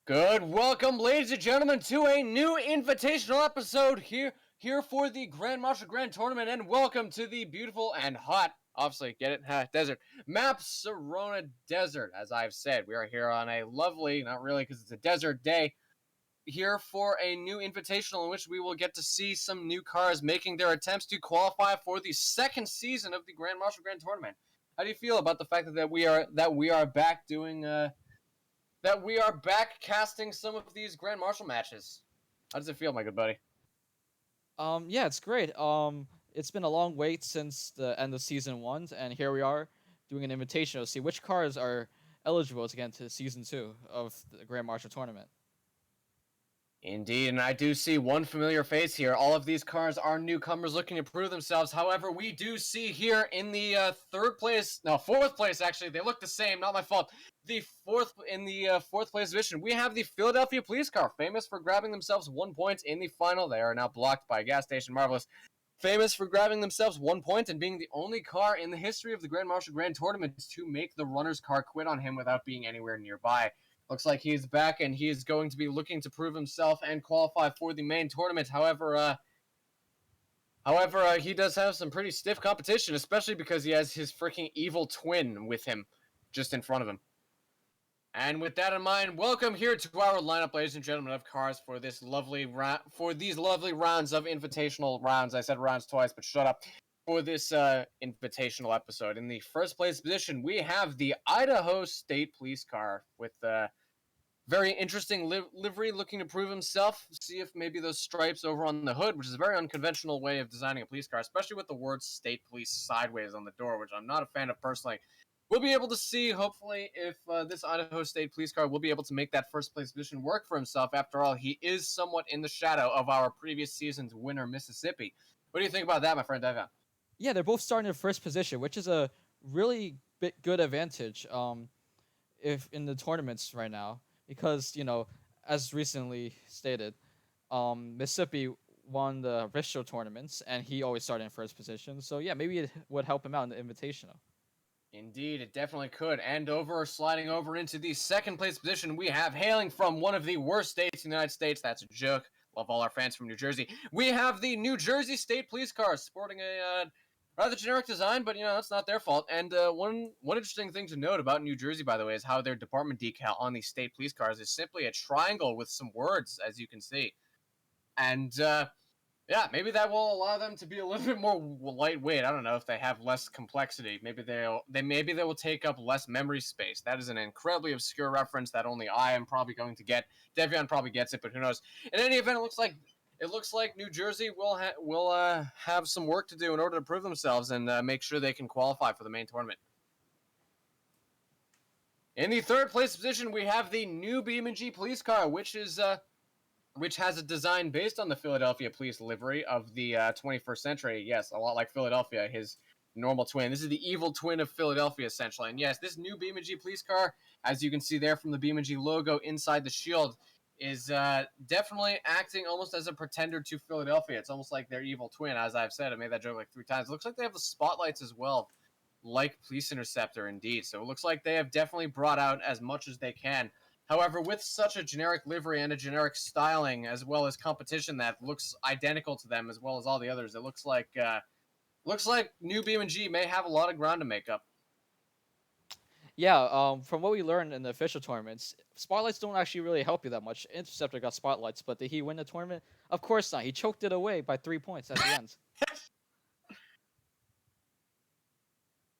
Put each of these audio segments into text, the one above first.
Good, welcome, ladies and gentlemen, to a new invitational episode here for the Grand Marshal Grand Tournament, and welcome to the beautiful and hot, obviously, get it, desert map, Sirona Desert. As I've said, we are here on a lovely, not really, because it's a desert day, here for a new invitational in which we will get to see some new cars making their attempts to qualify for the second season of the Grand Marshal Grand Tournament. How do you feel about the fact that we are back doing that we are back casting some of these Grand Marshal matches? How does it feel, my good buddy? Yeah, it's great. It's been a long wait since the end of season one, and here we are doing an invitation to see which cars are eligible to get into season two of the Grand Marshal tournament. Indeed, and I do see one familiar face here. All of these cars are newcomers looking to prove themselves. However, we do see here in the fourth place, actually. They look the same, not my fault. Fourth place position, we have the Philadelphia Police Car, famous for grabbing themselves 1 point in the final. They are now blocked by a gas station. Marvelous. Famous for grabbing themselves 1 point and being the only car in the history of the Grand Marshal Grand Tournament to make the runner's car quit on him without being anywhere nearby. Looks like he's back, and he is going to be looking to prove himself and qualify for the main tournament. However, he does have some pretty stiff competition, especially because he has his freaking evil twin with him just in front of him. And with that in mind, welcome here to our lineup, ladies and gentlemen, of cars for these lovely rounds of invitational rounds. I said rounds twice, but shut up. For this invitational episode, in the first place position, we have the Idaho State Police Car with very interesting livery, looking to prove himself. See if maybe those stripes over on the hood, which is a very unconventional way of designing a police car, especially with the word State Police sideways on the door, which I'm not a fan of personally. We'll be able to see, hopefully, if this Idaho State Police Car will be able to make that first place position work for himself. After all, he is somewhat in the shadow of our previous season's winner, Mississippi. What do you think about that, my friend Devon? Yeah, they're both starting in first position, which is a really good advantage if in the tournaments right now, because as recently stated, Mississippi won the official tournaments, and he always started in first position. So yeah, maybe it would help him out in the Invitational. Indeed, it definitely could. And sliding over into the second place position, we have, hailing from one of the worst states in the United States. That's a joke. Love all our fans from New Jersey. We have the New Jersey State Police Car, sporting a rather generic design, but that's not their fault. And one interesting thing to note about New Jersey, by the way, is how their department decal on the state police cars is simply a triangle with some words, as you can see. And yeah, maybe that will allow them to be a little bit more lightweight. I don't know if they have less complexity. Maybe they will take up less memory space. That is an incredibly obscure reference that only I am probably going to get. Devion probably gets it, but who knows? In any event, it looks like New Jersey will have some work to do in order to prove themselves and make sure they can qualify for the main tournament. In the third place position, we have the new Bmg Police Car, which has a design based on the Philadelphia police livery of the 21st century. Yes, a lot like Philadelphia, his normal twin. This is the evil twin of Philadelphia, essentially. And yes, this new BeamNG Police Car, as you can see there from the BeamNG logo inside the shield, is definitely acting almost as a pretender to Philadelphia. It's almost like their evil twin, as I've said. I made that joke like 3 times. It looks like they have the spotlights as well, like Police Interceptor, indeed. So it looks like they have definitely brought out as much as they can. However, with such a generic livery and a generic styling, as well as competition that looks identical to them, as well as all the others, it looks like new BeamNG may have a lot of ground to make up. Yeah, from what we learned in the official tournaments, spotlights don't actually really help you that much. Interceptor got spotlights, but did he win the tournament? Of course not. He choked it away by 3 points at the end.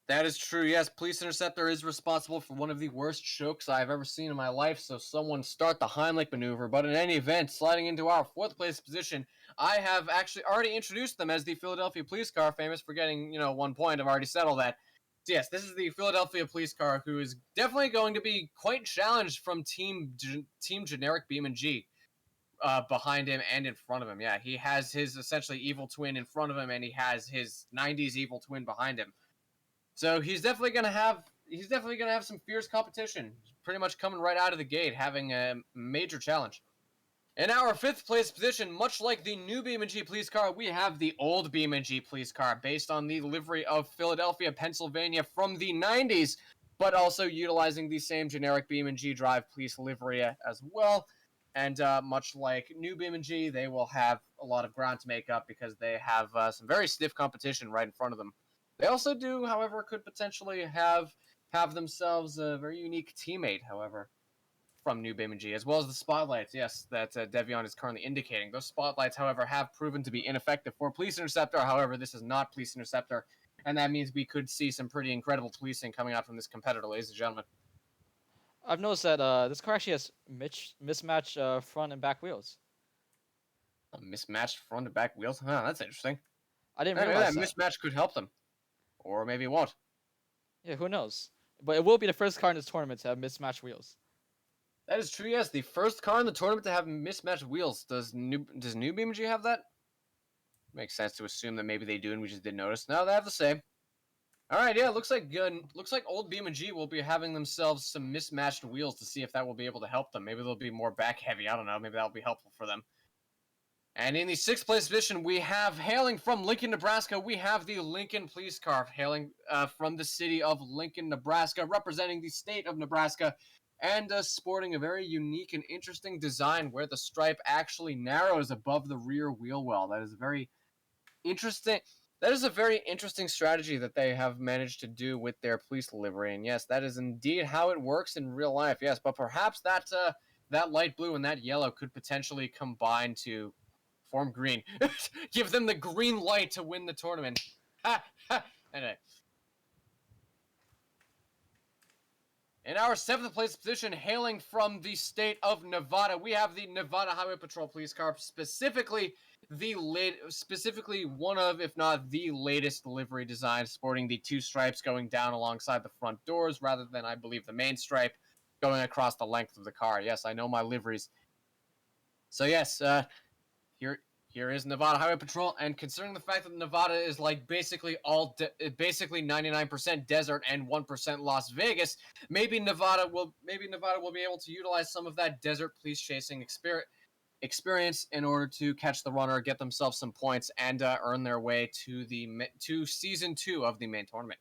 That is true. Yes, Police Interceptor is responsible for one of the worst chokes I've ever seen in my life, so someone start the Heimlich maneuver. But in any event, sliding into our fourth place position, I have actually already introduced them as the Philadelphia Police Car, famous for getting, 1 point. I've already said all that. So yes, this is the Philadelphia Police Car, who is definitely going to be quite challenged from Team Generic BeamNG behind him and in front of him. Yeah, he has his essentially evil twin in front of him, and he has his 90s evil twin behind him. So he's definitely gonna have some fierce competition. Pretty much coming right out of the gate, having a major challenge. In our fifth place position, much like the new BeamNG Police Car, we have the old BeamNG Police Car, based on the livery of Philadelphia, Pennsylvania from the 90s. but also utilizing the same generic BeamNG.drive police livery as well. And much like new BeamNG, they will have a lot of ground to make up because they have some very stiff competition right in front of them. They also do, however, could potentially have themselves a very unique teammate, however, from new BeamNG, as well as the spotlights, yes, that Devion is currently indicating. Those spotlights, however, have proven to be ineffective for Police Interceptor. However, this is not Police Interceptor, and that means we could see some pretty incredible policing coming out from this competitor, ladies and gentlemen. I've noticed that this car actually has mismatched front and back wheels. Mismatched front and back wheels? Huh, that's interesting. I didn't Maybe realize that that. mismatch could help them. Or maybe it won't. Yeah, who knows? But it will be the first car in this tournament to have mismatched wheels. That is true, yes. The first car in the tournament to have mismatched wheels. Does new BeamNG have that? Makes sense to assume that maybe they do and we just didn't notice. No, they have the same. Alright, yeah, looks like old BeamNG will be having themselves some mismatched wheels to see if that will be able to help them. Maybe they'll be more back heavy. I don't know. Maybe that'll be helpful for them. And in the 6th place position, we have, hailing from Lincoln, Nebraska, we have the Lincoln Police Car, hailing from the city of Lincoln, Nebraska, representing the state of Nebraska, and sporting a very unique and interesting design where the stripe actually narrows above the rear wheel well. That is very interesting. That is a very interesting strategy that they have managed to do with their police livery. And yes, that is indeed how it works in real life. Yes, but perhaps that light blue and that yellow could potentially combine to form green. Give them the green light to win the tournament. Ha, ha. Anyway. In our 7th place position, hailing from the state of Nevada, we have the Nevada Highway Patrol Police Car, specifically one of, if not the latest livery design, sporting the 2 stripes going down alongside the front doors, rather than, I believe, the main stripe going across the length of the car. Yes, I know my liveries. So yes, here is Nevada Highway Patrol, and considering the fact that Nevada is like basically 99% desert and 1% Las Vegas, maybe Nevada will be able to utilize some of that desert police chasing experience in order to catch the runner, get themselves some points, and earn their way to season 2 of the main tournament.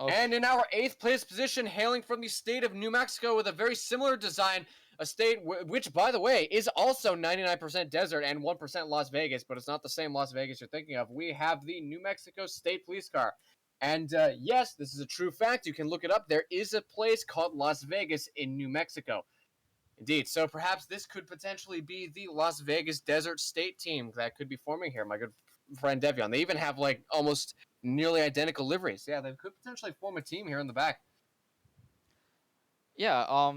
Okay. And in our 8th place position, hailing from the state of New Mexico with a very similar design, a state which, by the way, is also 99% desert and 1% Las Vegas, but it's not the same Las Vegas you're thinking of. We have the New Mexico State Police Car. And yes, this is a true fact. You can look it up. There is a place called Las Vegas in New Mexico. Indeed. So perhaps this could potentially be the Las Vegas Desert State team that could be forming here, my good friend Devion. They even have like almost nearly identical liveries. Yeah, they could potentially form a team here in the back. Yeah,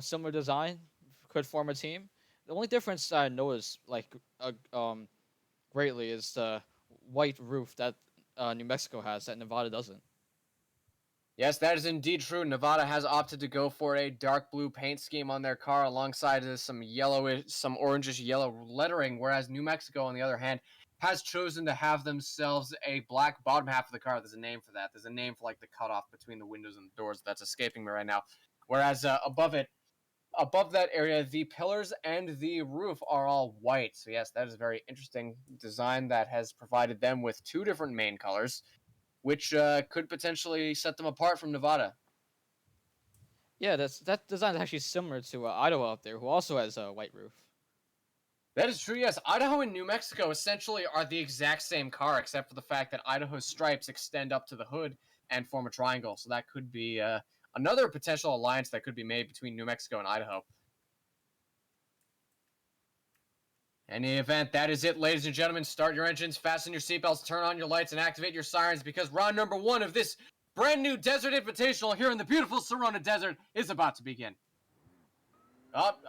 similar design could form a team. The only difference I noticed, greatly, is the white roof that New Mexico has that Nevada doesn't. Yes, that is indeed true. Nevada has opted to go for a dark blue paint scheme on their car alongside some orangish yellow lettering, whereas New Mexico, on the other hand, has chosen to have themselves a black bottom half of the car. There's a name for that. There's a name for like the cutoff between the windows and the doors that's escaping me right now. Whereas above that area, the pillars and the roof are all white. So yes, that is a very interesting design that has provided them with 2 different main colors, which could potentially set them apart from Nevada. Yeah, that design is actually similar to Idaho out there, who also has a white roof. That is true, yes. Idaho and New Mexico essentially are the exact same car, except for the fact that Idaho's stripes extend up to the hood and form a triangle. So that could be another potential alliance that could be made between New Mexico and Idaho. In any event, that is it, ladies and gentlemen. Start your engines, fasten your seatbelts, turn on your lights, and activate your sirens, because round number 1 of this brand new Desert Invitational here in the beautiful Sirona Desert is about to begin.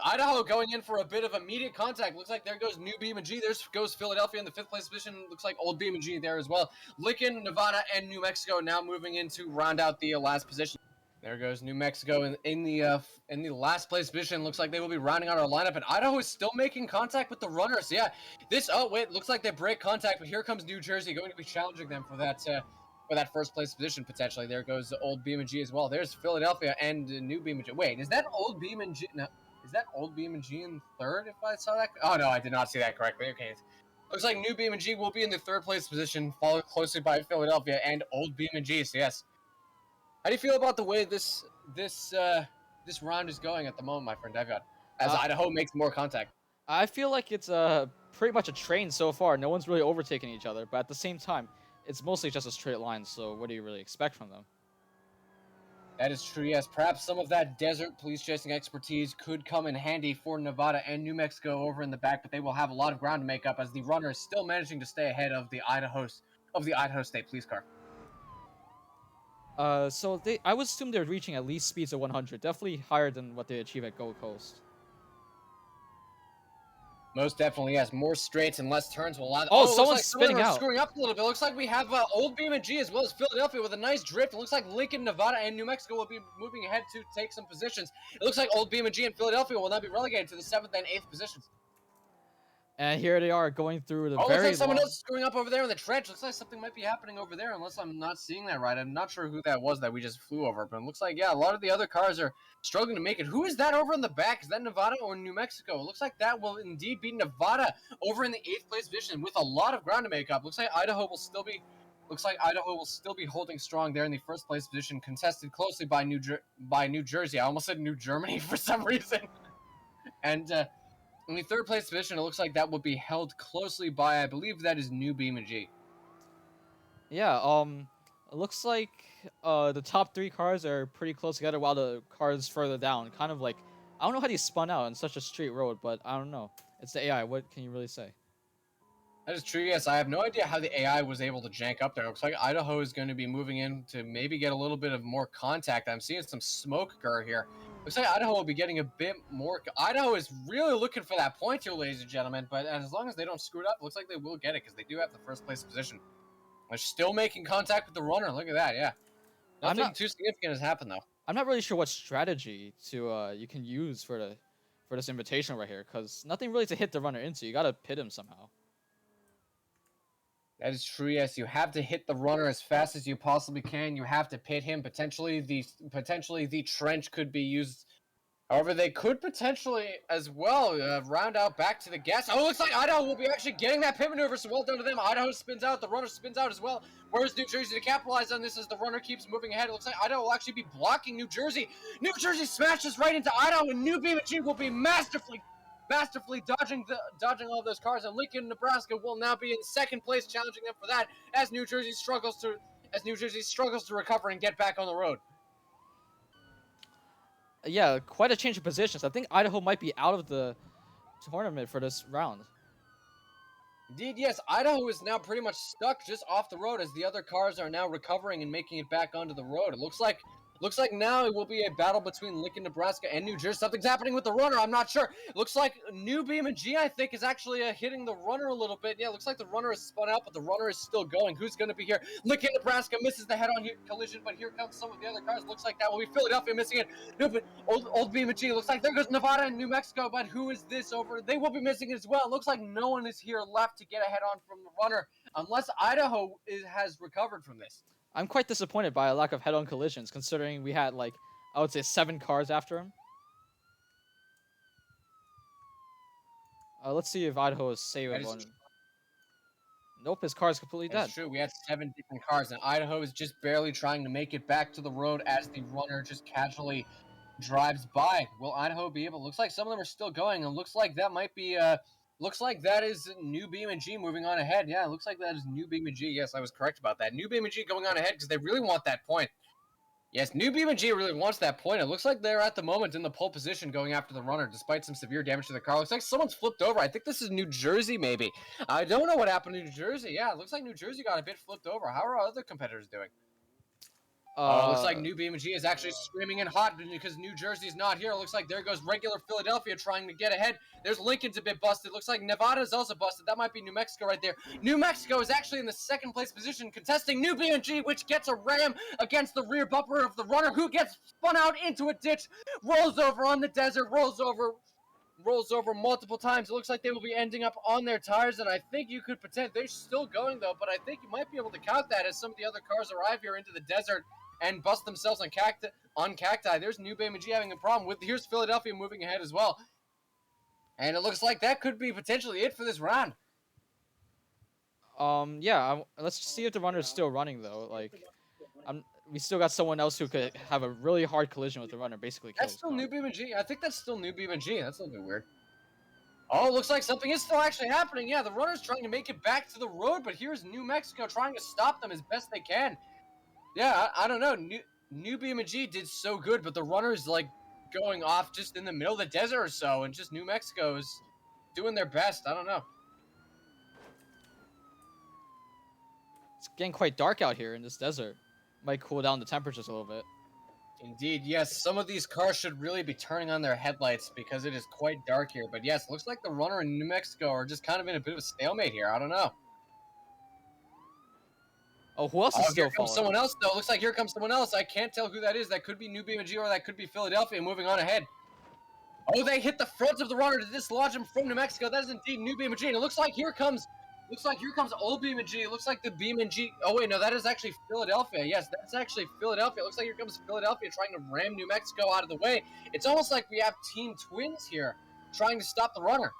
Idaho going in for a bit of immediate contact. Looks like there goes new BeamNG. There goes Philadelphia in the 5th place position. Looks like old BeamNG there as well. Lincoln, Nevada, and New Mexico now moving in to round out the last position. There goes New Mexico in the last place position. Looks like they will be rounding out our lineup, and Idaho is still making contact with the runners. Yeah, looks like they break contact, but here comes New Jersey going to be challenging them for that first place position potentially. There goes old BeamNG as well. There's Philadelphia and new BeamNG. Wait, is that old BeamNG? No. Is that old BeamNG in 3rd, if I saw that? Oh, no, I did not see that correctly. Okay. Looks like new BeamNG will be in the 3rd place position, followed closely by Philadelphia and old BeamNG, so yes. How do you feel about the way this round is going at the moment, my friend Devion? As Uh, Idaho makes more contact. I feel like it's pretty much a train so far. No one's really overtaking each other, but at the same time, it's mostly just a straight line. So what do you really expect from them? That is true, yes. Perhaps some of that desert police chasing expertise could come in handy for Nevada and New Mexico over in the back, but they will have a lot of ground to make up as the runner is still managing to stay ahead of the Idaho State Police Car. So I would assume they're reaching at least speeds of 100, definitely higher than what they achieve at Gull Coast. Most definitely, yes. More straights and less turns will allow. Oh, Oh, it looks someone's like some of them spinning are out. screwing up a little bit. It looks like we have old BMG as well as Philadelphia with a nice drift. It looks like Lincoln, Nevada, and New Mexico will be moving ahead to take some positions. It looks like old BMG and Philadelphia will now be relegated to the 7th and 8th positions. And here they are going through the Oh, looks very like someone long... else is screwing up over there in the trench. Looks like something might be happening over there, unless I'm not seeing that right. I'm not sure who that was that we just flew over, but it looks like, yeah, a lot of the other cars are struggling to make it. Who is that over in the back? Is that Nevada or New Mexico? It looks like that will indeed be Nevada over in the 8th place position with a lot of ground to make up. Looks like Idaho will still be holding strong there in the 1st place position, contested closely by New Jersey. I almost said New Germany for some reason. And in the 3rd place position, it looks like that will be held closely by, I believe that is New BeamNG. Yeah, it looks like the top 3 cars are pretty close together while the cars further down, kind of like, I don't know how they spun out on such a straight road, but I don't know. It's the AI. What can you really say? That is true, yes. I have no idea how the AI was able to jank up there. Looks like Idaho is going to be moving in to maybe get a little bit of more contact. I'm seeing some smoke occur here. Looks like Idaho will be getting a bit more. Idaho is really looking for that point here, ladies and gentlemen. But as long as they don't screw it up, it looks like they will get it because they do have the 1st place position. They're still making contact with the runner. Look at that, yeah. Nothing too significant has happened, though. I'm not really sure what strategy to you can use for this invitation right here, because nothing really to hit the runner into. You gotta pit him somehow. That is true, yes. You have to hit the runner as fast as you possibly can. You have to pit him. Potentially the trench could be used. However, they could potentially as well round out back to the gas. Oh, it looks like Idaho will be actually getting that pit maneuver, so well done to them. Idaho spins out, the runner spins out as well. Where's New Jersey to capitalize on this as the runner keeps moving ahead? It looks like Idaho will actually be blocking New Jersey. New Jersey smashes right into Idaho, and New BeamNG will be masterfully dodging all those cars, and Lincoln, Nebraska will now be in 2nd place, challenging them for that as New Jersey struggles to recover and get back on the road. Yeah, quite a change of positions. I think Idaho might be out of the tournament for this round. Indeed, yes. Idaho is now pretty much stuck just off the road as the other cars are now recovering and making it back onto the road. It looks like now it will be a battle between Lincoln, Nebraska, and New Jersey. Something's happening with the runner. I'm not sure. It looks like New BeamNG, I think, is actually hitting the runner a little bit. Yeah, it looks like the runner is spun out, but the runner is still going. Who's going to be here? Lincoln, Nebraska misses the head-on collision, but here comes some of the other cars. Looks like that will be Philadelphia missing it. No, but old BeamNG. Looks like there goes Nevada and New Mexico, but who is this over? They will be missing it as well. It looks like no one is here left to get a head-on from the runner, unless Idaho has recovered from this. I'm quite disappointed by a lack of head-on collisions, considering we had, like, I would say 7 cars after him. Let's see if Idaho is savable. Nope, his car is completely dead. That's true. We had 7 different cars, and Idaho is just barely trying to make it back to the road as the runner just casually drives by. Will Idaho be able? Looks like some of them are still going, and looks like that might be. Looks like that is New BeamNG moving on ahead. Yeah, it looks like that is New BeamNG. Yes, I was correct about that. New BeamNG going on ahead because they really want that point. Yes, New BeamNG really wants that point. It looks like they're at the moment in the pole position going after the runner, despite some severe damage to the car. Looks like someone's flipped over. I think this is New Jersey, maybe. I don't know what happened to New Jersey. Yeah, it looks like New Jersey got a bit flipped over. How are our other competitors doing? Looks like New BeamNG is actually screaming in hot because New Jersey's not here. Looks like there goes regular Philadelphia trying to get ahead. There's Lincoln's a bit busted. Looks like Nevada is also busted. That might be New Mexico right there. New Mexico is actually in the 2nd place position, contesting New BeamNG, which gets a ram against the rear bumper of the runner, who gets spun out into a ditch, rolls over on the desert, rolls over multiple times. It looks like they will be ending up on their tires, and I think you could pretend they're still going though, but I think you might be able to count that as some of the other cars arrive here into the desert and bust themselves on cacti. There's New BeamNG having a problem with. Here's Philadelphia moving ahead as well, and it looks like that could be potentially it for this round. Yeah. Let's see if the runner is still running though. Like, we still got someone else who could have a really hard collision with the runner, basically kill That's his still car. new BeamNG. I think that's still new BeamNG. That's a little bit weird. Oh, looks like something is still actually happening. Yeah, the runner's trying to make it back to the road, but here's New Mexico trying to stop them as best they can. Yeah, I don't know. New BeamNG did so good, but the runner's like going off just in the middle of the desert or so, and just New Mexico is doing their best. I don't know. It's getting quite dark out here in this desert. Might cool down the temperatures a little bit. Indeed, yes, some of these cars should really be turning on their headlights because it is quite dark here. But yes, looks like the runner in New Mexico are just kind of in a bit of a stalemate here. I don't know. Oh, who else is Oh, here still comes following? someone else, though. Looks like here comes someone else. I can't tell who that is. That could be New BMG or that could be Philadelphia moving on ahead. Oh, they hit the front of the runner to dislodge him from New Mexico. That is indeed New BMG. And it looks like here comes old BMG. It looks like the BMG. Oh, wait, no, that is actually Philadelphia. Yes, that's actually Philadelphia. It looks like here comes Philadelphia trying to ram New Mexico out of the way. It's almost like we have team twins here trying to stop the runner.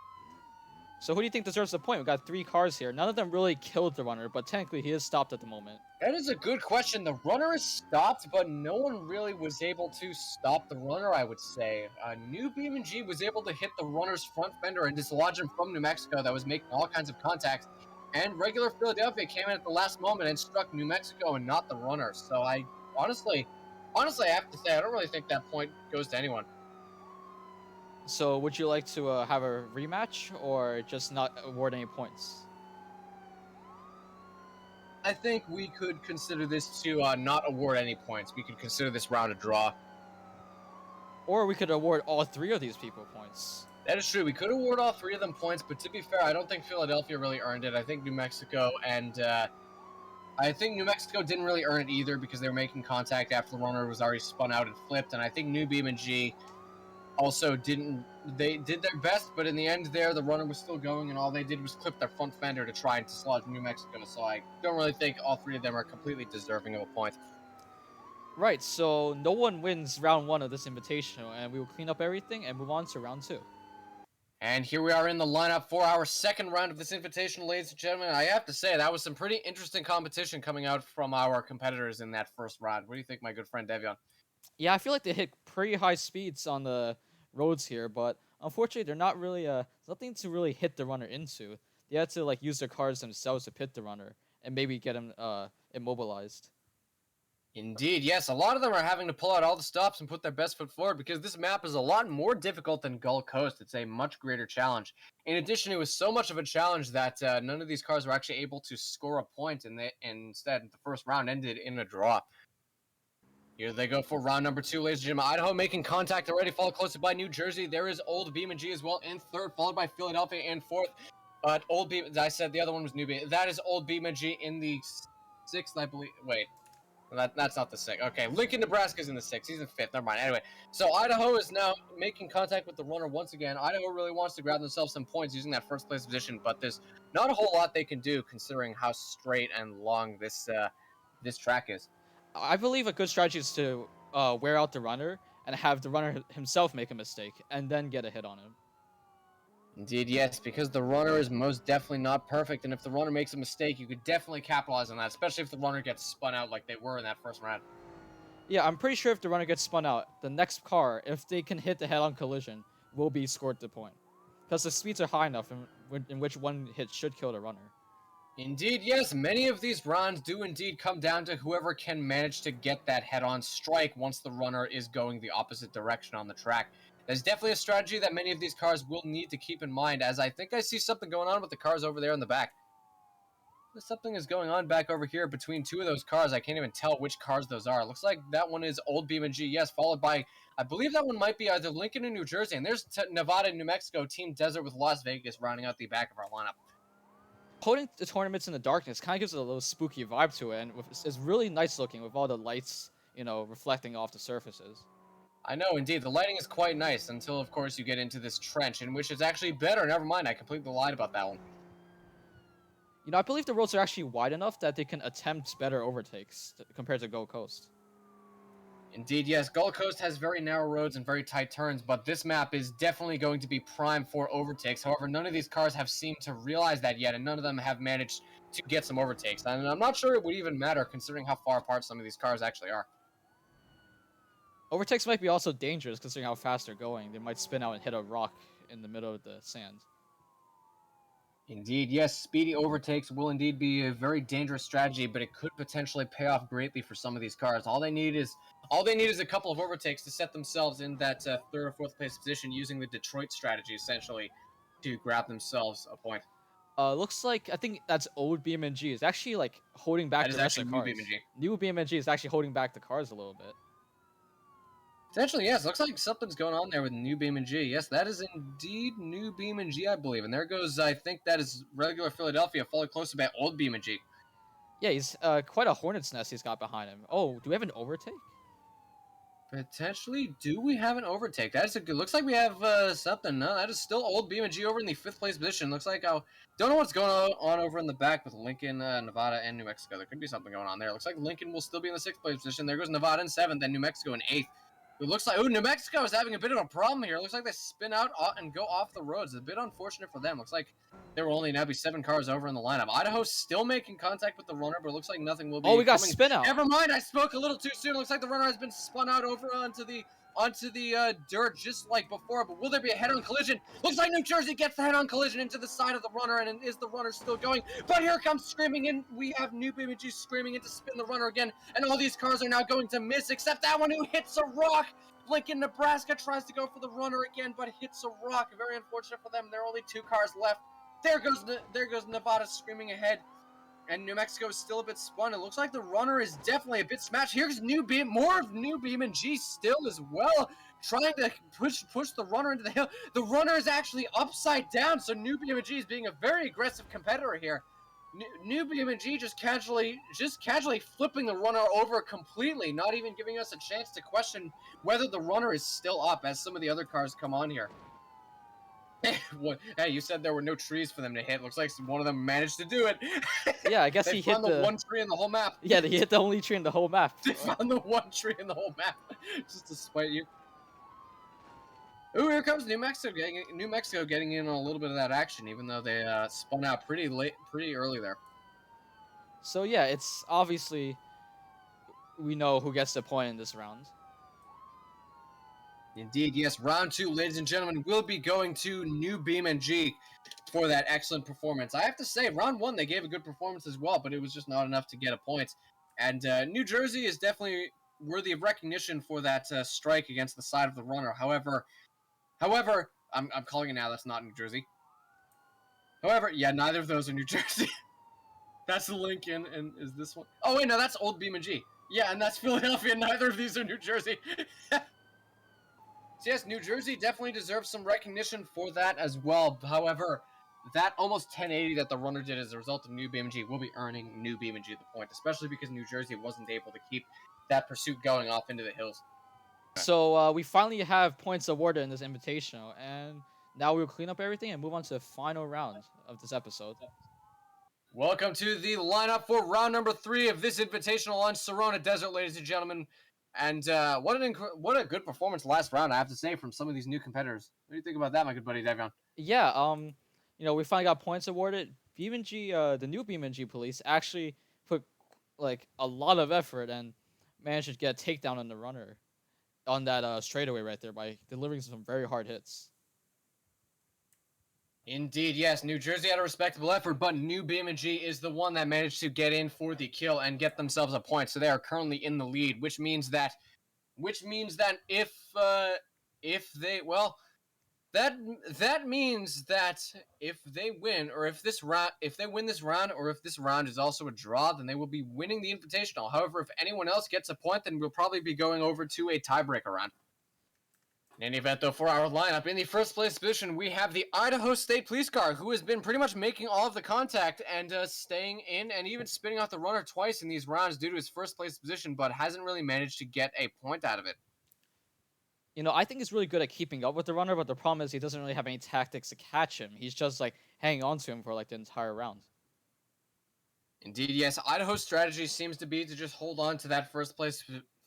So who do you think deserves the point? We got 3 cars here. None of them really killed the runner, but technically he is stopped at the moment. That is a good question. The runner is stopped, but no one really was able to stop the runner, I would say. New BeamNG was able to hit the runner's front fender and dislodge him from New Mexico that was making all kinds of contacts. And regular Philadelphia came in at the last moment and struck New Mexico and not the runner. So I honestly, I have to say, I don't really think that point goes to anyone. So would you like to have a rematch or just not award any points? I think we could consider this to not award any points. We could consider this round a draw. Or we could award all 3 of these people points. That is true. We could award all 3 of them points, but to be fair, I don't think Philadelphia really earned it. I think New Mexico didn't really earn it either because they were making contact after the runner was already spun out and flipped. And I think New BeamNG also didn't. They did their best, but in the end, the runner was still going, and all they did was clip their front fender to try and dislodge New Mexico. So I don't really think all 3 of them are completely deserving of a point. Right, so no one wins round 1 of this invitational, and we will clean up everything and move on to round 2. And here we are in the lineup for our second round of this invitational, ladies and gentlemen. I have to say, that was some pretty interesting competition coming out from our competitors in that first round. What do you think, my good friend Devion? Yeah, I feel like they hit pretty high speeds on the roads here, but unfortunately they're not really nothing to really hit the runner into. They had to like use their cars themselves to pit the runner and maybe get him immobilized. Indeed, yes. A lot of them are having to pull out all the stops and put their best foot forward because this map is a lot more difficult than Gull Coast. It's a much greater challenge. In addition, it was so much of a challenge that none of these cars were actually able to score a point, and instead the first round ended in a draw. Here they go for round number 2, ladies and gentlemen. Idaho making contact already, followed closely by New Jersey. There is Old BeamNG as well in third, followed by Philadelphia in fourth. But I said the other one was New Beam. That is Old BeamNG in the sixth, I believe. Wait. That's not the sixth. Okay, Lincoln, Nebraska's in the sixth. He's in fifth. Never mind. Anyway, so Idaho is now making contact with the runner once again. Idaho really wants to grab themselves some points using that first place position, but there's not a whole lot they can do considering how straight and long this track is. I believe a good strategy is to wear out the runner and have the runner himself make a mistake and then get a hit on him. Indeed, yes, because the runner is most definitely not perfect, and if the runner makes a mistake, you could definitely capitalize on that, especially if the runner gets spun out like they were in that first round. Yeah, I'm pretty sure if the runner gets spun out, the next car, if they can hit the head-on collision, will be scored the point. Because the speeds are high enough in which one hit should kill the runner. Indeed, yes, many of these rounds do indeed come down to whoever can manage to get that head-on strike once the runner is going the opposite direction on the track. There's definitely a strategy that many of these cars will need to keep in mind, as I think I see something going on with the cars over there in the back. Something is going on back over here between 2 of those cars. I can't even tell which cars those are. It looks like that one is Old BeamNG, yes, followed by, I believe that one might be either Lincoln or New Jersey, and there's Nevada and New Mexico, Team Desert with Las Vegas rounding out the back of our lineup. Holding the tournaments in the darkness kind of gives it a little spooky vibe to it, and it's really nice looking with all the lights, reflecting off the surfaces. I know, indeed. The lighting is quite nice until, of course, you get into this trench, in which it's actually better. Never mind, I completely lied about that one. I believe the roads are actually wide enough that they can attempt better overtakes compared to Gull Coast. Indeed, yes. Gull Coast has very narrow roads and very tight turns, but this map is definitely going to be prime for overtakes. However, none of these cars have seemed to realize that yet, and none of them have managed to get some overtakes. And I'm not sure it would even matter considering how far apart some of these cars actually are. Overtakes might be also dangerous considering how fast they're going. They might spin out and hit a rock in the middle of the sand. Indeed, yes, speedy overtakes will indeed be a very dangerous strategy, but it could potentially pay off greatly for some of these cars. All they need is a couple of overtakes to set themselves in that third or fourth place position using the Detroit strategy, essentially, to grab themselves a point. Looks like I think that's old BMG is actually like holding back That is the rest of actually the new cars. BMG. New BMG is actually holding back the cars a little bit. Potentially, yes. Looks like something's going on there with new BeamNG. Yes, that is indeed new BeamNG, I believe. And there goes, I think that is regular Philadelphia, followed closely by old BeamNG. Yeah, he's quite a hornet's nest he's got behind him. Oh, do we have an overtake? Potentially, do we have an overtake? That's a good. Looks like we have something. No, that is still old BeamNG over in the 5th place position. Looks like I don't know what's going on over in the back with Lincoln, Nevada, and New Mexico. There could be something going on there. Looks like Lincoln will still be in the 6th place position. There goes Nevada in 7th, and New Mexico in 8th. It looks like New Mexico is having a bit of a problem here. It looks like they spin out and go off the roads. It's a bit unfortunate for them. Looks like there will only now be 7 cars over in the lineup. Idaho's still making contact with the runner, but it looks like nothing will be. Oh, we got coming. spin out. Never mind, I spoke a little too soon. It looks like the runner has been spun out over onto the dirt just like before, but will there be a head-on collision? Looks like New Jersey gets the head-on collision into the side of the runner, and is the runner still going? But here comes screaming in. We have new BMG screaming in to spin the runner again, and all these cars are now going to miss, except that one who hits a rock. Lincoln, Nebraska tries to go for the runner again, but hits a rock. Very unfortunate for them. There are only 2 cars left. There goes Nevada screaming ahead. And New Mexico is still a bit spun. It looks like the runner is definitely a bit smashed. Here's more of new BeamNG still as well, trying to push the runner into the hill. The runner is actually upside down, so new BeamNG is being a very aggressive competitor here. New BeamNG just casually flipping the runner over completely, not even giving us a chance to question whether the runner is still up as some of the other cars come on here. Hey, you said there were no trees for them to hit. Looks like one of them managed to do it. Yeah, I guess he hit the one tree in the whole map. Yeah, they hit the only tree in the whole map. They found the one tree in the whole map, just to spite you. Ooh, here comes New Mexico getting in on a little bit of that action, even though they spun out pretty early there. So yeah, it's obviously we know who gets the point in this round. Indeed, yes. Round 2, ladies and gentlemen, will be going to new BeamNG for that excellent performance. I have to say, round 1, they gave a good performance as well, but it was just not enough to get a point. And New Jersey is definitely worthy of recognition for that strike against the side of the runner. However, I'm calling it now. That's not New Jersey. However, yeah, neither of those are New Jersey. That's Lincoln, and is this one? Oh, wait, no, that's old BeamNG. Yeah, and that's Philadelphia. Neither of these are New Jersey. So yes, New Jersey definitely deserves some recognition for that as well. However, that almost 1080 that the runner did as a result of new BMG will be earning new BMG the point, especially because New Jersey wasn't able to keep that pursuit going off into the hills. So we finally have points awarded in this invitational, and now we'll clean up everything and move on to the final round of this episode. Welcome to the lineup for round number 3 of this invitational on Sirona Desert, ladies and gentlemen. And what a good performance last round, I have to say, from some of these new competitors. What do you think about that, my good buddy Davion? Yeah, we finally got points awarded. BeamNG, the new BeamNG Police, actually put like a lot of effort and managed to get a takedown on the runner on that straightaway right there by delivering some very hard hits. Indeed, yes. New Jersey had a respectable effort, but new BeamNG is the one that managed to get in for the kill and get themselves a point. So they are currently in the lead, which means that if they that means that if they win, or if they win this round, or if this round is also a draw, then they will be winning the invitational. However, if anyone else gets a point, then we'll probably be going over to a tiebreaker round. In any event, though, for our lineup, in the first place position, we have the Idaho State Police Car, who has been pretty much making all of the contact and staying in and even spinning out the runner twice in these rounds due to his first place position, but hasn't really managed to get a point out of it. I think he's really good at keeping up with the runner, but the problem is he doesn't really have any tactics to catch him. He's just like hanging on to him for like the entire round. Indeed, yes. Idaho's strategy seems to be to just hold on to that first place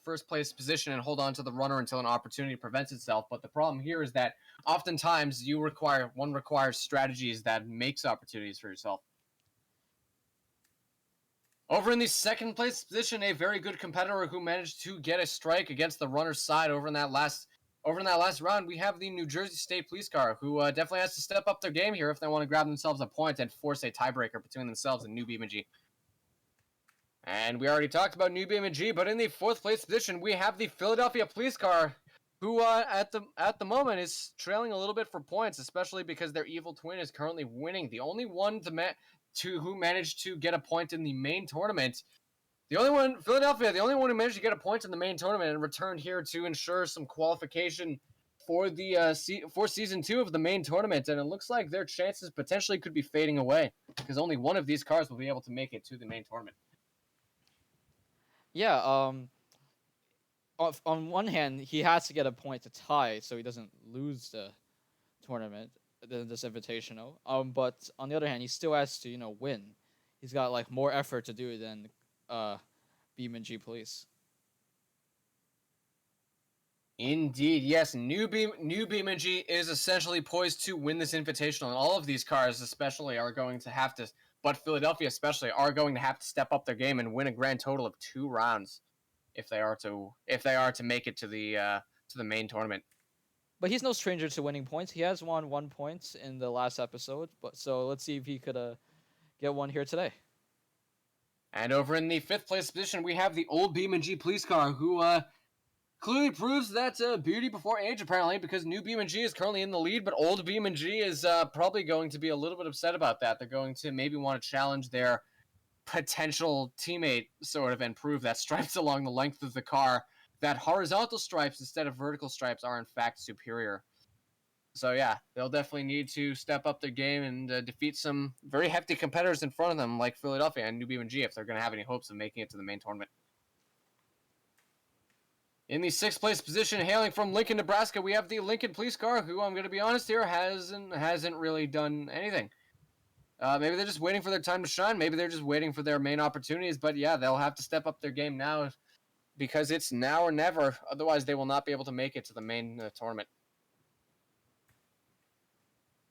first place position and hold on to the runner until an opportunity presents itself. But the problem here is that oftentimes one requires strategies that makes opportunities for yourself. Over in the second place position, a very good competitor who managed to get a strike against the runner's side over in that last round, we have the New Jersey State Police Car, who definitely has to step up their game here if they want to grab themselves a point and force a tiebreaker between themselves and New BeamNG. And we already talked about New BeamNG, but in the fourth place position, we have the Philadelphia Police Car, who at the moment is trailing a little bit for points, especially because their evil twin is currently winning. The only one who managed to get a point in the main tournament. Philadelphia, the only one who managed to get a point in the main tournament and returned here to ensure some qualification for the for season 2 of the main tournament. And it looks like their chances potentially could be fading away because only one of these cars will be able to make it to the main tournament. Yeah. On one hand, he has to get a point to tie so he doesn't lose the tournament, this invitational. But on the other hand, he still has to win. He's got like more effort to do than Bmg Police. Indeed, yes. New BeamNG is essentially poised to win this invitational, and all of these cars, especially, are going to have to. But Philadelphia, especially, are going to have to step up their game and win a grand total of 2 rounds if they are to make it to the main tournament. But he's no stranger to winning points. He has won 1 point in the last episode. But so let's see if he could get one here today. And over in the 5th place position, we have the old BMG Police Car, who clearly proves that beauty before age, apparently, because new BMG is currently in the lead, but old BMG is probably going to be a little bit upset about that. They're going to maybe want to challenge their potential teammate, sort of, and prove that stripes along the length of the car, that horizontal stripes instead of vertical stripes are in fact superior. So yeah, they'll definitely need to step up their game and defeat some very hefty competitors in front of them, like Philadelphia and New BMG, if they're going to have any hopes of making it to the main tournament. In the 6th place position, hailing from Lincoln, Nebraska, we have the Lincoln Police Car, who, I'm going to be honest here, hasn't really done anything. Maybe they're just waiting for their time to shine. Maybe they're just waiting for their main opportunities. But yeah, they'll have to step up their game now because it's now or never. Otherwise, they will not be able to make it to the main tournament.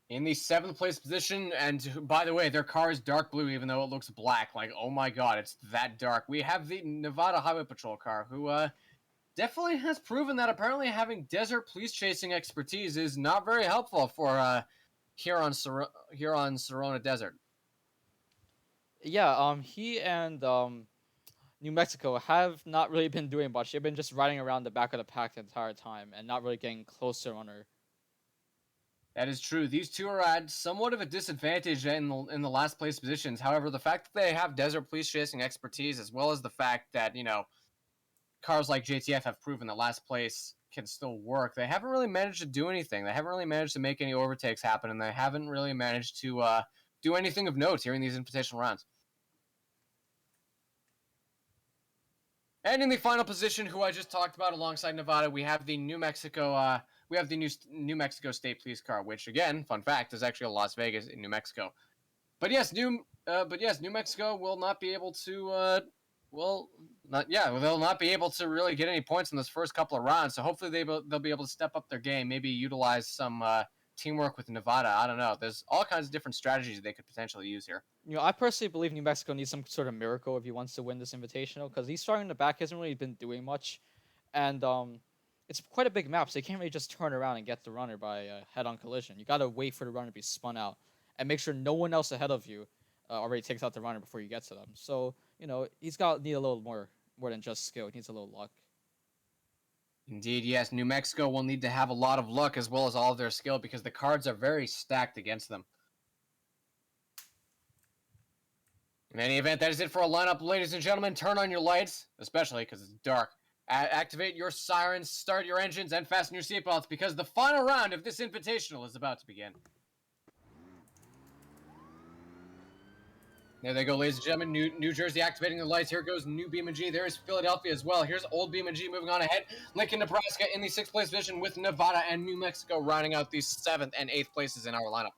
In the 7th place position, and by the way, their car is dark blue even though it looks black. Like, oh my god, it's that dark. We have the Nevada Highway Patrol car, who definitely has proven that apparently having desert police chasing expertise is not very helpful for here on Sirona Desert. Yeah, he and New Mexico have not really been doing much. They've been just riding around the back of the pack the entire time and not really getting close to runner. That is true. These two are at somewhat of a disadvantage in the last place positions. However, the fact that they have desert police chasing expertise, as well as the fact that, cars like JTF have proven that last place can still work, they haven't really managed to do anything. They haven't really managed to make any overtakes happen, and they haven't really managed to do anything of note here in these invitational rounds. And in the final position, who I just talked about alongside Nevada, we have the New Mexico New Mexico State Police Car, which, again, fun fact, is actually a Las Vegas in New Mexico. But yes, New Mexico will not be able to they'll not be able to really get any points in this first couple of rounds. So hopefully they'll be able to step up their game, maybe utilize some teamwork with Nevada. I don't know. There's all kinds of different strategies they could potentially use here. I personally believe New Mexico needs some sort of miracle if he wants to win this invitational, because he's starting in the back, hasn't really been doing much, and it's quite a big map, so you can't really just turn around and get the runner by a head-on collision. You gotta wait for the runner to be spun out and make sure no one else ahead of you already takes out the runner before you get to them. So he's need a little more than just skill. He needs a little luck. Indeed, yes. New Mexico will need to have a lot of luck as well as all of their skill because the cards are very stacked against them. In any event, that is it for our lineup, ladies and gentlemen. Turn on your lights, especially because it's dark. Activate your sirens, start your engines, and fasten your seatbelts because the final round of this invitational is about to begin. There they go, ladies and gentlemen. New Jersey activating the lights. Here goes New BeamNG. There is Philadelphia as well. Here's old BeamNG moving on ahead. Lincoln, Nebraska in the 6th place position with Nevada and New Mexico rounding out the 7th and 8th places in our lineup.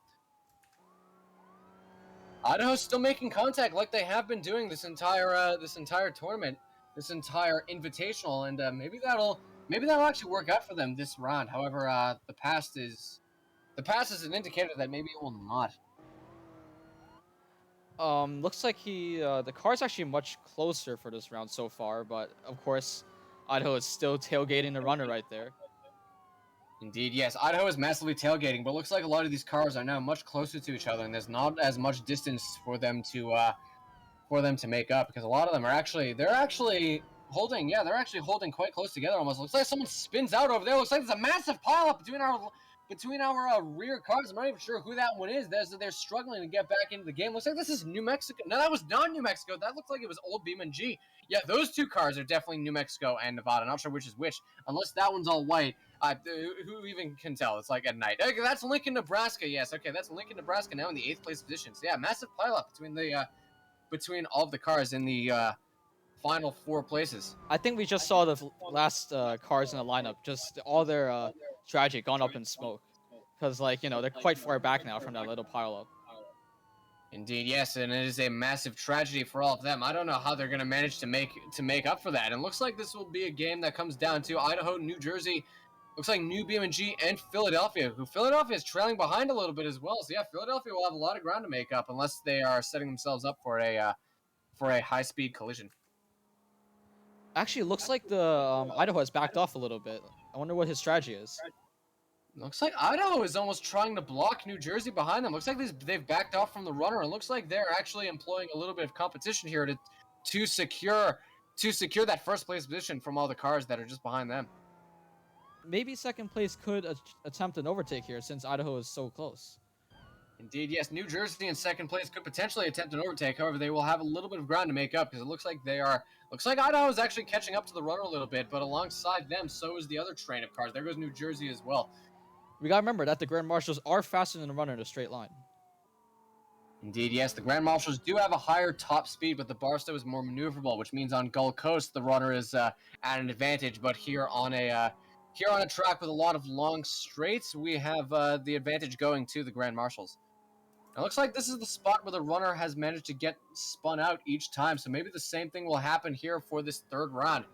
Idaho's still making contact like they have been doing this entire tournament. this entire invitational, and maybe that'll actually work out for them this round. However, the past is an indicator that maybe it will not. Looks like the car's actually much closer for this round so far, but of course, Idaho is still tailgating the runner right there. Indeed, yes. Idaho is massively tailgating, but it looks like a lot of these cars are now much closer to each other, and there's not as much distance for them to make up, because a lot of them they're actually holding quite close together almost. Looks like someone spins out over there. Looks like there's a massive pileup between our rear cars. I'm not even sure who that one is. They're struggling to get back into the game. Looks like this is New Mexico. No, that was not New Mexico. That looks like it was old BeamNG. Yeah, those two cars are definitely New Mexico and Nevada. Not sure which is which, unless that one's all white. Who even can tell? It's like at night. Okay, that's Lincoln, Nebraska. Yes, okay, that's Lincoln, Nebraska now in the 8th place position. So yeah, massive pileup between all of the cars in the final 4 places. I think we just saw the last cars in the lineup, just all their strategy gone up in smoke, because like they're quite far back now from that little pileup. Indeed, yes, and it is a massive tragedy for all of them. I don't know how they're going to manage to make up for that. And it looks like this will be a game that comes down to Idaho, New Jersey. Looks like New BeamNG and Philadelphia, who Philadelphia is trailing behind a little bit as well. So yeah, Philadelphia will have a lot of ground to make up unless they are setting themselves up for a high-speed collision. Actually, it looks like the Idaho has backed off a little bit. I wonder what his strategy is. Looks like Idaho is almost trying to block New Jersey behind them. Looks like they've backed off from the runner. It looks like they're actually employing a little bit of competition here to secure that first place position from all the cars that are just behind them. Maybe second place could attempt an overtake here since Idaho is so close. Indeed, yes. New Jersey in second place could potentially attempt an overtake. However, they will have a little bit of ground to make up because it looks like Idaho is actually catching up to the runner a little bit, but alongside them, so is the other train of cars. There goes New Jersey as well. We gotta remember that the Grand Marshals are faster than the runner in a straight line. Indeed, yes. The Grand Marshals do have a higher top speed, but the Barstow is more maneuverable, which means on Gull Coast, the runner is at an advantage. But here on a track with a lot of long straights, we have the advantage going to the Grand Marshals. It looks like this is the spot where the runner has managed to get spun out each time, so maybe the same thing will happen here for this third round.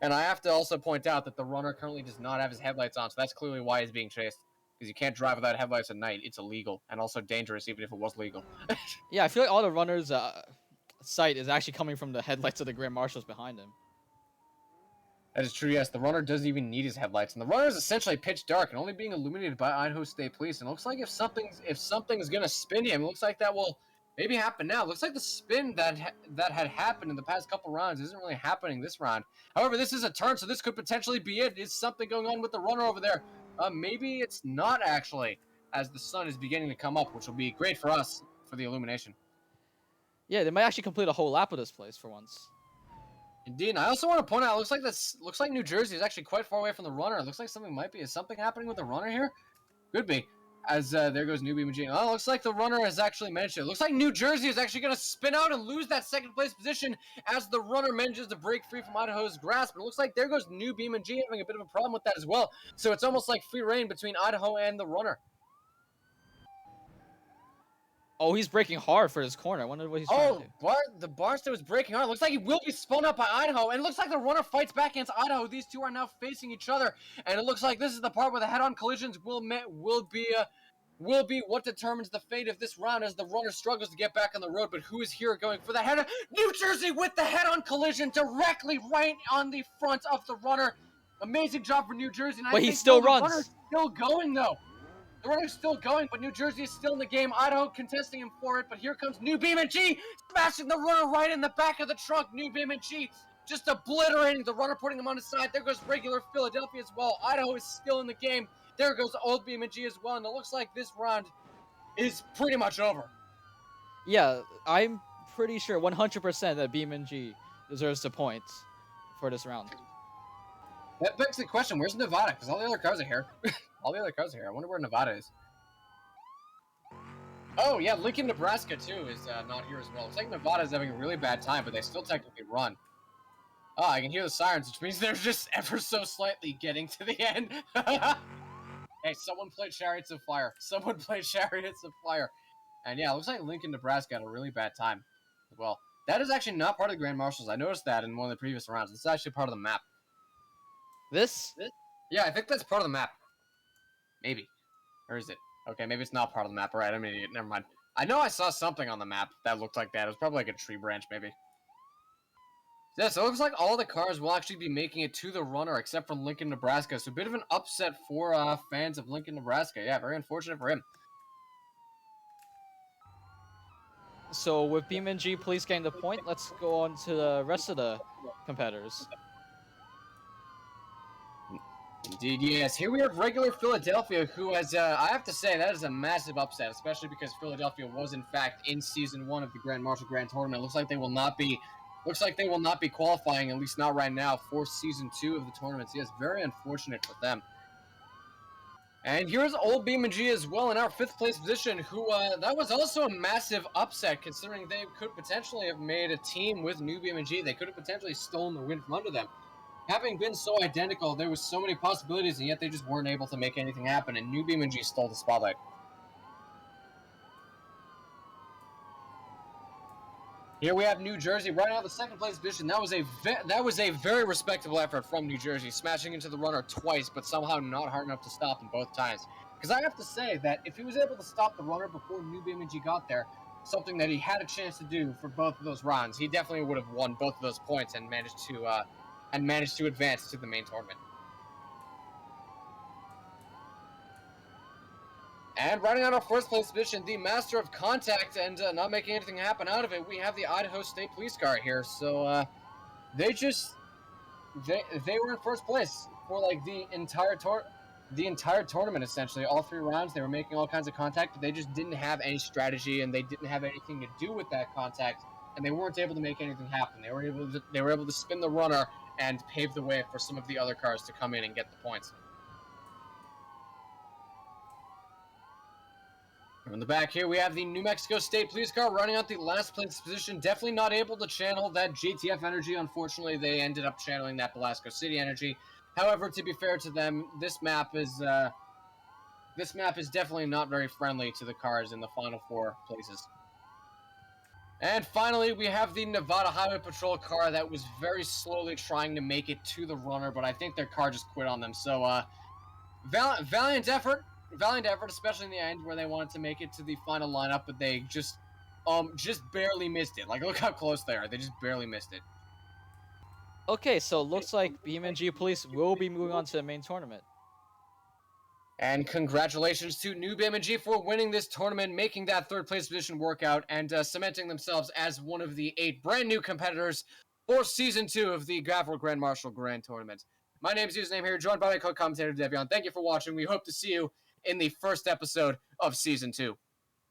And I have to also point out that the runner currently does not have his headlights on, so that's clearly why he's being chased. Because you can't drive without headlights at night. It's illegal, and also dangerous, even if it was legal. Yeah, I feel like all the runner's sight is actually coming from the headlights of the Grand Marshals behind him. That is true, yes. The runner doesn't even need his headlights. And the runner is essentially pitch dark and only being illuminated by Idaho State Police. And it looks like if something's going to spin him, it looks like that will maybe happen now. It looks like the spin that had happened in the past couple rounds isn't really happening this round. However, this is a turn, so this could potentially be it. Is something going on with the runner over there? Maybe it's not actually, as the sun is beginning to come up, which will be great for us for the illumination. Yeah, they might actually complete a whole lap of this place for once. Indeed, and I also want to point out, looks like New Jersey is actually quite far away from the runner. It looks like is something happening with the runner here? Could be. As there goes New BeamNG. Oh, looks like the runner has actually managed it. Looks like New Jersey is actually going to spin out and lose that second place position as the runner manages to break free from Idaho's grasp. But it looks like there goes New BeamNG having a bit of a problem with that as well. So it's almost like free reign between Idaho and the runner. Oh, he's braking hard for his corner. I wonder what he's trying to do. The Barstow is breaking hard. Looks like he will be spun out by Idaho. And it looks like the runner fights back against Idaho. These two are now facing each other. And it looks like this is the part where the head-on collisions will be what determines the fate of this round as the runner struggles to get back on the road. But who is here going for the head-on? New Jersey with the head-on collision directly right on the front of the runner. Amazing job for New Jersey. And but he still runs. The runner's still going, though. The runner's still going, but New Jersey is still in the game. Idaho contesting him for it, but here comes New BeamNG, smashing the runner right in the back of the trunk. New BeamNG just obliterating the runner, putting him on his side. There goes regular Philadelphia as well. Idaho is still in the game. There goes old BeamNG as well, and it looks like this round is pretty much over. Yeah, I'm pretty sure 100% that BeamNG deserves the points for this round. That begs the question, where's Nevada? Because all the other cars are here. All the other cars are here. I wonder where Nevada is. Oh, yeah, Lincoln, Nebraska, too, is not here as well. Looks like Nevada is having a really bad time, but they still technically run. Oh, I can hear the sirens, which means they're just ever so slightly getting to the end. Hey, someone played Chariots of Fire. Someone played Chariots of Fire. And yeah, it looks like Lincoln, Nebraska had a really bad time as well. That is actually not part of the Grand Marshals. I noticed that in one of the previous rounds. It's actually part of the map. This? Yeah, I think that's part of the map. Maybe. Or is it? Okay, maybe it's not part of the map. All right, I'm an idiot. Never mind. I know I saw something on the map that looked like that. It was probably like a tree branch, maybe. Yeah, so it looks like all the cars will actually be making it to the runner except for Lincoln, Nebraska. So a bit of an upset for fans of Lincoln, Nebraska. Yeah, very unfortunate for him. So with BeamNG Police getting the point, let's go on to the rest of the competitors. Indeed, yes. Here we have regular Philadelphia, who has, I have to say, that is a massive upset, especially because Philadelphia was, in fact, in Season 1 of the Grand Marshal Grand Tournament. Looks like they will not be qualifying, at least not right now, for Season 2 of the tournament. So, yes, very unfortunate for them. And here's old BeamNG as well in our 5th place position, who, that was also a massive upset, considering they could potentially have made a team with new BeamNG. They could have potentially stolen the win from under them. Having been so identical, there was so many possibilities, and yet they just weren't able to make anything happen, and new BeamNG stole the spotlight. Here we have New Jersey right out of the 2nd place position. That was a very respectable effort from New Jersey, smashing into the runner twice, but somehow not hard enough to stop him both times. Because I have to say that if he was able to stop the runner before new BeamNG got there, something that he had a chance to do for both of those rounds, he definitely would have won both of those points and managed to advance to the main tournament. And riding out our 1st place position, the master of contact and not making anything happen out of it, we have the Idaho State Police Car here. So they were in 1st place for like the entire tournament, essentially. All 3 rounds, they were making all kinds of contact, but they just didn't have any strategy, and they didn't have anything to do with that contact, and they weren't able to make anything happen. They were able to spin the runner and pave the way for some of the other cars to come in and get the points. In the back here, we have the New Mexico State Police Car running out the last place position. Definitely not able to channel that GTF energy. Unfortunately, they ended up channeling that Belasco City energy. However, to be fair to them, this map is definitely not very friendly to the cars in the final 4 places. And finally, we have the Nevada Highway Patrol car that was very slowly trying to make it to the runner, but I think their car just quit on them. So, valiant effort, especially in the end where they wanted to make it to the final lineup, but they just barely missed it. Like, look how close they are. They just barely missed it. Okay, so it looks like BeamNG Police will be moving on to the main tournament. And congratulations to New BeamNG for winning this tournament, making that 3rd place position work out, and cementing themselves as one of the 8 brand new competitors for Season 2 of the Gavril Grand Marshal Grand Tournament. My name is UsernameHere, joined by my co-commentator Devion. Thank you for watching. We hope to see you in the 1st episode of Season 2.